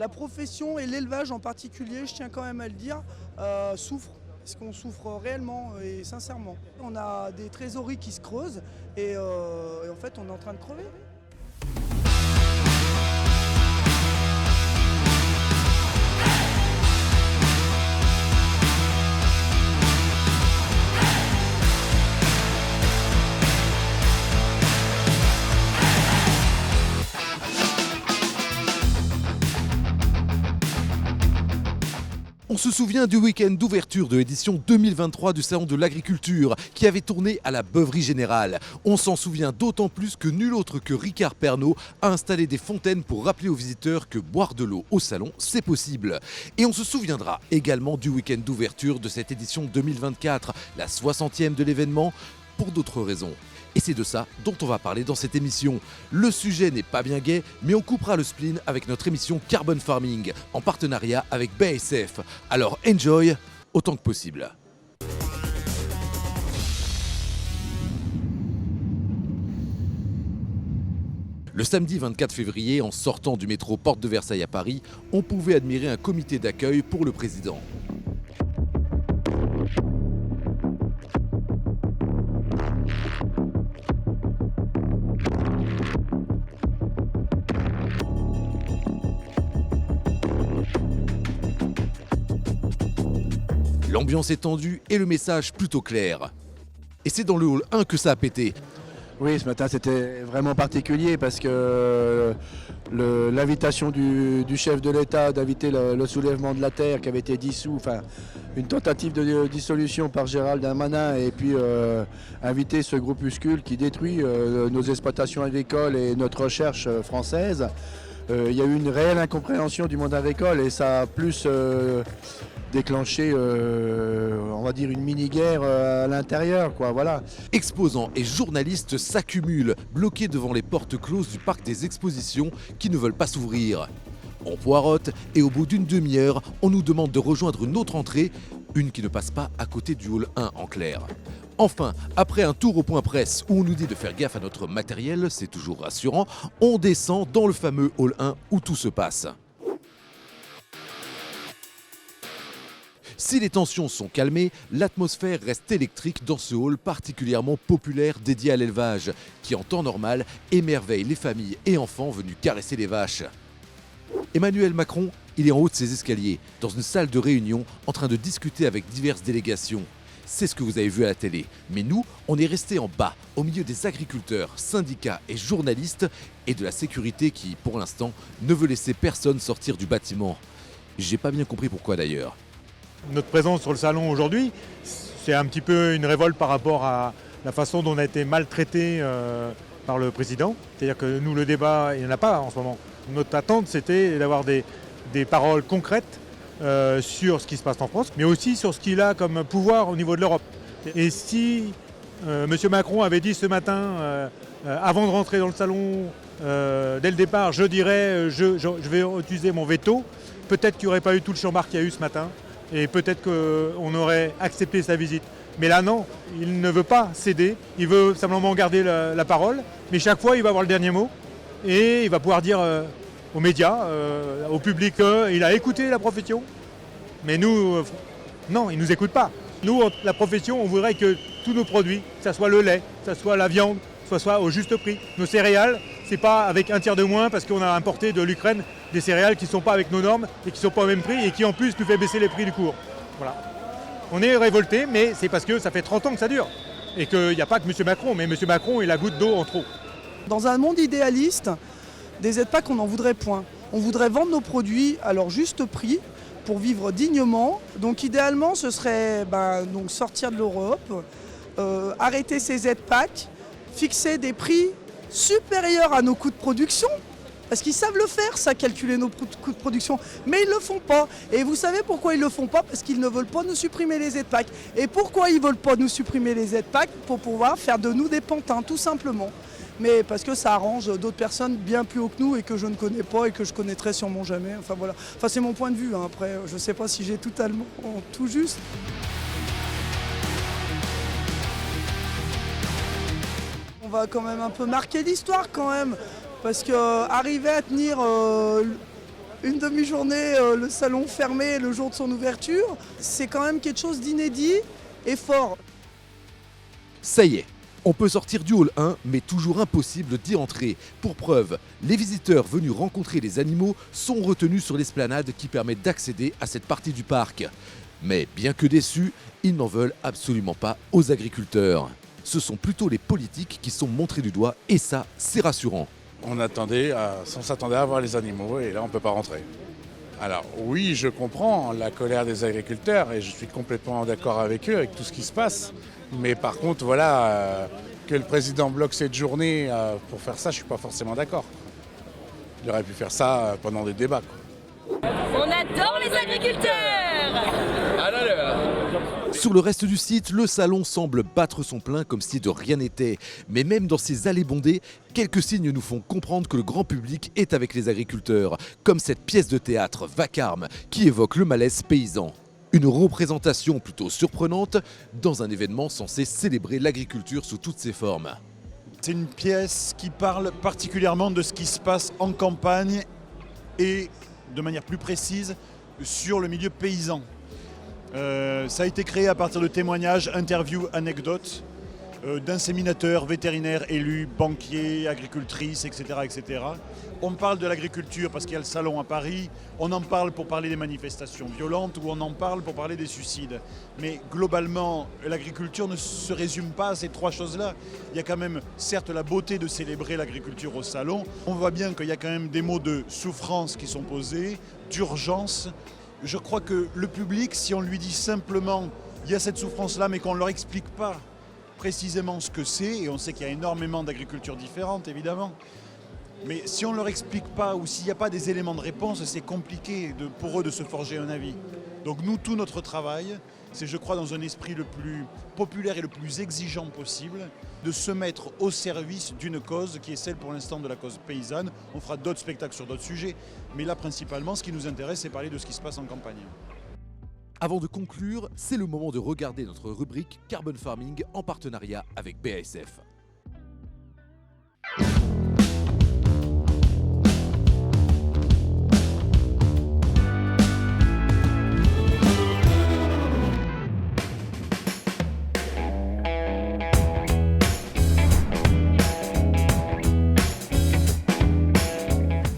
la profession et l'élevage en particulier, je tiens quand même à le dire, souffrent. Parce qu'on souffre réellement et sincèrement. On a des trésoreries qui se creusent et en fait on est en train de crever. On se souvient du week-end d'ouverture de l'édition 2023 du Salon de l'Agriculture qui avait tourné à la Beuverie Générale. On s'en souvient d'autant plus que nul autre que Ricard Pernaut a installé des fontaines pour rappeler aux visiteurs que boire de l'eau au salon, c'est possible. Et on se souviendra également du week-end d'ouverture de cette édition 2024, la 60e de l'événement, pour d'autres raisons. Et c'est de ça dont on va parler dans cette émission. Le sujet n'est pas bien gai, mais on coupera le spleen avec notre émission Carbon Farming, en partenariat avec BASF. Alors enjoy autant que possible. Le samedi 24 février, en sortant du métro Porte de Versailles à Paris, on pouvait admirer un comité d'accueil pour le président. L'ambiance est tendue et le message plutôt clair. Et c'est dans le hall 1 que ça a pété. Oui, ce matin c'était vraiment particulier parce que l'invitation du chef de l'État d'inviter le soulèvement de la terre qui avait été dissous, enfin une tentative de dissolution par Gérald Darmanin et puis inviter ce groupuscule qui détruit nos exploitations agricoles et notre recherche française. Il y a eu une réelle incompréhension du monde agricole et ça a plus déclenché, on va dire, une mini-guerre à l'intérieur, quoi, voilà. Exposants et journalistes s'accumulent, bloqués devant les portes closes du parc des expositions qui ne veulent pas s'ouvrir. On poireaute et au bout d'une demi-heure, on nous demande de rejoindre une autre entrée, une qui ne passe pas à côté du hall 1 en clair. Enfin, après un tour au point presse où on nous dit de faire gaffe à notre matériel, c'est toujours rassurant, on descend dans le fameux hall 1 où tout se passe. Si les tensions sont calmées, l'atmosphère reste électrique dans ce hall particulièrement populaire dédié à l'élevage, qui en temps normal émerveille les familles et enfants venus caresser les vaches. Emmanuel Macron, il est en haut de ses escaliers, dans une salle de réunion, en train de discuter avec diverses délégations. C'est ce que vous avez vu à la télé. Mais nous, on est restés en bas, au milieu des agriculteurs, syndicats et journalistes, et de la sécurité qui, pour l'instant, ne veut laisser personne sortir du bâtiment. J'ai pas bien compris pourquoi d'ailleurs. Notre présence sur le salon aujourd'hui, c'est un petit peu une révolte par rapport à la façon dont on a été maltraité par le président. C'est-à-dire que nous, le débat, il n'y en a pas en ce moment. Notre attente, c'était d'avoir des paroles concrètes sur ce qui se passe en France, mais aussi sur ce qu'il a comme pouvoir au niveau de l'Europe. Et si M. Macron avait dit ce matin, avant de rentrer dans le salon, dès le départ, je dirais, je vais utiliser mon veto, peut-être qu'il n'y aurait pas eu tout le chambard qu'il y a eu ce matin. Et peut-être qu'on aurait accepté sa visite. Mais là, non, il ne veut pas céder, il veut simplement garder la parole. Mais chaque fois, il va avoir le dernier mot. Et il va pouvoir dire aux médias, au public, qu'il a écouté la profession. Mais nous, non, il ne nous écoute pas. Nous, la profession, on voudrait que tous nos produits, que ce soit le lait, que ce soit la viande, soit au juste prix. Nos céréales, c'est pas avec un tiers de moins parce qu'on a importé de l'Ukraine des céréales qui ne sont pas avec nos normes et qui ne sont pas au même prix et qui en plus nous fait baisser les prix du cours. Voilà. On est révoltés, mais c'est parce que ça fait 30 ans que ça dure. Et qu'il n'y a pas que M. Macron, mais M. Macron est la goutte d'eau en trop. Dans un monde idéaliste, des aides-PAC, on n'en voudrait point. On voudrait vendre nos produits à leur juste prix pour vivre dignement. Donc idéalement, ce serait donc sortir de l'Europe, arrêter ces aides-PAC, fixer des prix supérieurs à nos coûts de production, parce qu'ils savent le faire, ça, calculer nos coûts de production, mais ils ne le font pas. Et vous savez pourquoi ils ne le font pas? Parce qu'ils ne veulent pas nous supprimer les aides-PAC. Et pourquoi ils ne veulent pas nous supprimer les aides-PAC? Pour pouvoir faire de nous des pantins, tout simplement. Mais parce que ça arrange d'autres personnes bien plus haut que nous et que je ne connais pas et que je connaîtrai sûrement jamais. Enfin voilà, enfin, c'est mon point de vue, hein. Après je ne sais pas si j'ai totalement tout juste. On va quand même un peu marquer l'histoire quand même. Parce qu'arriver à tenir une demi-journée, le salon fermé le jour de son ouverture, c'est quand même quelque chose d'inédit et fort. Ça y est, on peut sortir du hall 1, mais toujours impossible d'y entrer. Pour preuve, les visiteurs venus rencontrer les animaux sont retenus sur l'esplanade qui permet d'accéder à cette partie du parc. Mais bien que déçus, ils n'en veulent absolument pas aux agriculteurs. Ce sont plutôt les politiques qui sont montrés du doigt et ça, c'est rassurant. On s'attendait à voir les animaux et là on ne peut pas rentrer. Alors oui, je comprends la colère des agriculteurs et je suis complètement d'accord avec eux, avec tout ce qui se passe. Mais par contre, voilà, que le président bloque cette journée pour faire ça, je ne suis pas forcément d'accord. Il aurait pu faire ça pendant des débats, quoi. On adore les agriculteurs! Sur le reste du site, le salon semble battre son plein comme si de rien n'était. Mais même dans ces allées bondées, quelques signes nous font comprendre que le grand public est avec les agriculteurs, comme cette pièce de théâtre Vacarme qui évoque le malaise paysan. Une représentation plutôt surprenante dans un événement censé célébrer l'agriculture sous toutes ses formes. C'est une pièce qui parle particulièrement de ce qui se passe en campagne et de manière plus précise sur le milieu paysan. Ça a été créé à partir de témoignages, interviews, anecdotes d'inséminateurs, vétérinaires, élus, banquiers, agricultrices, etc., etc. On parle de l'agriculture parce qu'il y a le salon à Paris, on en parle pour parler des manifestations violentes ou on en parle pour parler des suicides. Mais globalement, l'agriculture ne se résume pas à ces trois choses-là. Il y a quand même, certes, la beauté de célébrer l'agriculture au salon. On voit bien qu'il y a quand même des mots de souffrance qui sont posés, d'urgence. Je crois que le public, si on lui dit simplement « il y a cette souffrance-là » mais qu'on ne leur explique pas précisément ce que c'est, et on sait qu'il y a énormément d'agricultures différentes évidemment, mais si on ne leur explique pas ou s'il n'y a pas des éléments de réponse, c'est compliqué pour eux de se forger un avis. Donc nous, tout notre travail, c'est je crois dans un esprit le plus populaire et le plus exigeant possible, de se mettre au service d'une cause qui est celle pour l'instant de la cause paysanne. On fera d'autres spectacles sur d'autres sujets, mais là principalement ce qui nous intéresse c'est parler de ce qui se passe en campagne. Avant de conclure, c'est le moment de regarder notre rubrique Carbon Farming en partenariat avec BASF.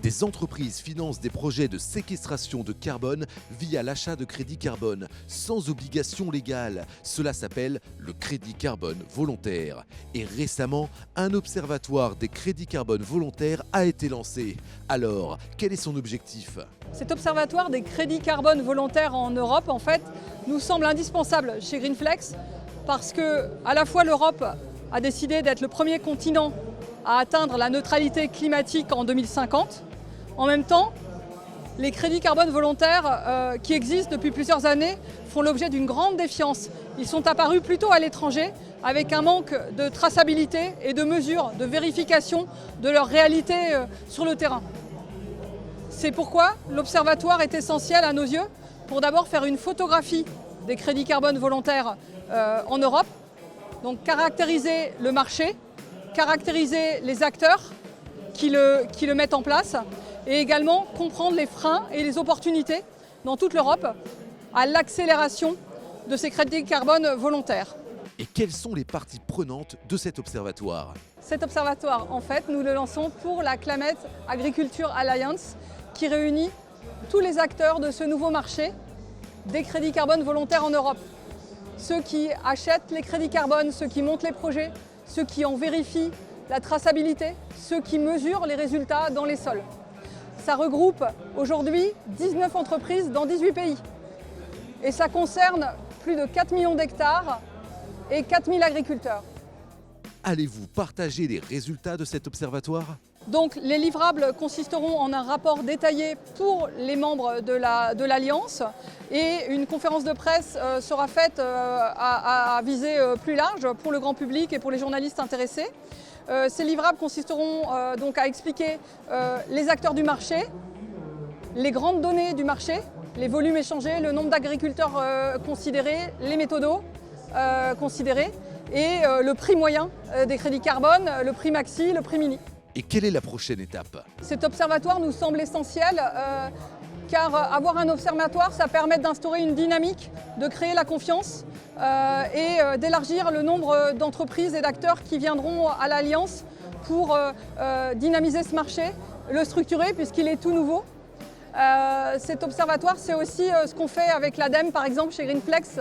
Les entreprises financent des projets de séquestration de carbone via l'achat de crédits carbone, sans obligation légale. Cela s'appelle le crédit carbone volontaire. Et récemment, un observatoire des crédits carbone volontaires a été lancé. Alors, quel est son objectif ? Cet observatoire des crédits carbone volontaires en Europe, en fait, nous semble indispensable chez Greenflex parce que, à la fois, l'Europe a décidé d'être le premier continent à atteindre la neutralité climatique en 2050. En même temps, les crédits carbone volontaires qui existent depuis plusieurs années font l'objet d'une grande défiance. Ils sont apparus plutôt à l'étranger avec un manque de traçabilité et de mesures, de vérification de leur réalité sur le terrain. C'est pourquoi l'observatoire est essentiel à nos yeux pour d'abord faire une photographie des crédits carbone volontaires en Europe, donc caractériser le marché, caractériser les acteurs qui le mettent en place et également comprendre les freins et les opportunités dans toute l'Europe à l'accélération de ces crédits carbone volontaires. Et quelles sont les parties prenantes de cet observatoire ? Cet observatoire, en fait, nous le lançons pour la Climate Agriculture Alliance qui réunit tous les acteurs de ce nouveau marché des crédits carbone volontaires en Europe. Ceux qui achètent les crédits carbone, ceux qui montent les projets, ceux qui en vérifient la traçabilité, ceux qui mesurent les résultats dans les sols. Ça regroupe aujourd'hui 19 entreprises dans 18 pays. Et ça concerne plus de 4 millions d'hectares et 4000 agriculteurs. Allez-vous partager les résultats de cet observatoire ? Donc les livrables consisteront en un rapport détaillé pour les membres de l'Alliance et une conférence de presse sera faite à visée plus large pour le grand public et pour les journalistes intéressés. Ces livrables consisteront donc à expliquer les acteurs du marché, les grandes données du marché, les volumes échangés, le nombre d'agriculteurs considérés, les méthodos considérés et le prix moyen des crédits carbone, le prix maxi, le prix mini. Et quelle est la prochaine étape? Cet observatoire nous semble essentiel car avoir un observatoire, ça permet d'instaurer une dynamique, de créer la confiance et d'élargir le nombre d'entreprises et d'acteurs qui viendront à l'Alliance pour dynamiser ce marché, le structurer puisqu'il est tout nouveau. Cet observatoire, c'est aussi ce qu'on fait avec l'ADEME, par exemple, chez Greenflex.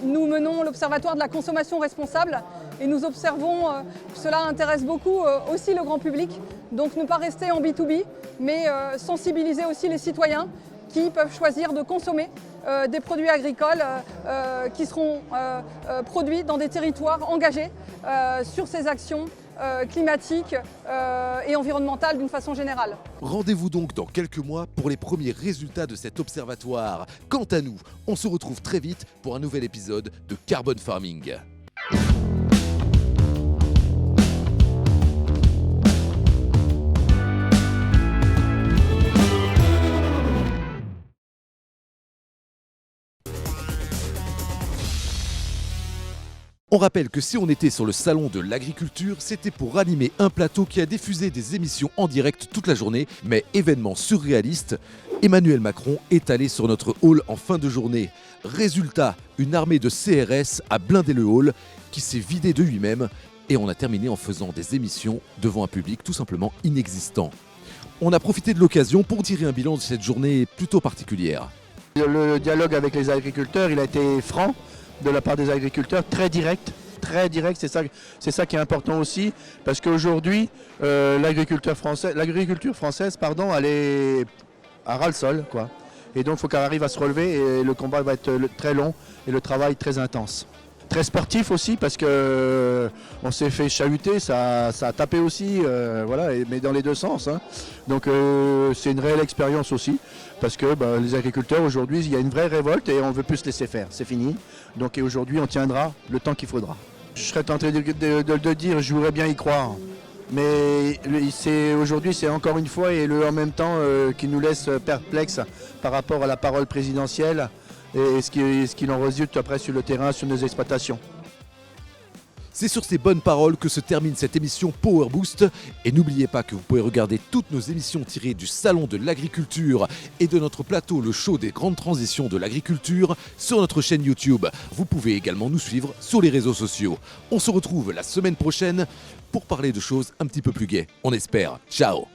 Nous menons l'observatoire de la consommation responsable et nous observons, cela intéresse beaucoup aussi le grand public, donc ne pas rester en B2B, mais sensibiliser aussi les citoyens qui peuvent choisir de consommer des produits agricoles qui seront produits dans des territoires engagés sur ces actions climatique et environnementale d'une façon générale. Rendez-vous donc dans quelques mois pour les premiers résultats de cet observatoire. Quant à nous, on se retrouve très vite pour un nouvel épisode de Carbon Farming. On rappelle que si on était sur le salon de l'agriculture, c'était pour animer un plateau qui a diffusé des émissions en direct toute la journée, mais événement surréaliste, Emmanuel Macron est allé sur notre hall en fin de journée. Résultat, une armée de CRS a blindé le hall qui s'est vidé de lui-même et on a terminé en faisant des émissions devant un public tout simplement inexistant. On a profité de l'occasion pour tirer un bilan de cette journée plutôt particulière. Le dialogue avec les agriculteurs, il a été franc de la part des agriculteurs, très direct, c'est ça qui est important aussi, parce qu'aujourd'hui, l'agriculture française, elle est à ras-le-sol, quoi. Et donc il faut qu'elle arrive à se relever et le combat va être très long et le travail très intense. Très sportif aussi parce que on s'est fait chahuter, ça a tapé aussi, voilà, mais dans les deux sens. Hein. Donc c'est une réelle expérience aussi parce que les agriculteurs aujourd'hui, il y a une vraie révolte et on ne veut plus se laisser faire, c'est fini. Donc aujourd'hui on tiendra le temps qu'il faudra. Je serais tenté de dire, je voudrais bien y croire. Mais aujourd'hui c'est encore une fois et le en même temps qui nous laisse perplexes par rapport à la parole présidentielle. Et ce qu'il en résulte après sur le terrain, sur nos exploitations. C'est sur ces bonnes paroles que se termine cette émission Power Boost. Et n'oubliez pas que vous pouvez regarder toutes nos émissions tirées du Salon de l'Agriculture et de notre plateau Le Show des grandes transitions de l'agriculture sur notre chaîne YouTube. Vous pouvez également nous suivre sur les réseaux sociaux. On se retrouve la semaine prochaine pour parler de choses un petit peu plus gaies. On espère. Ciao!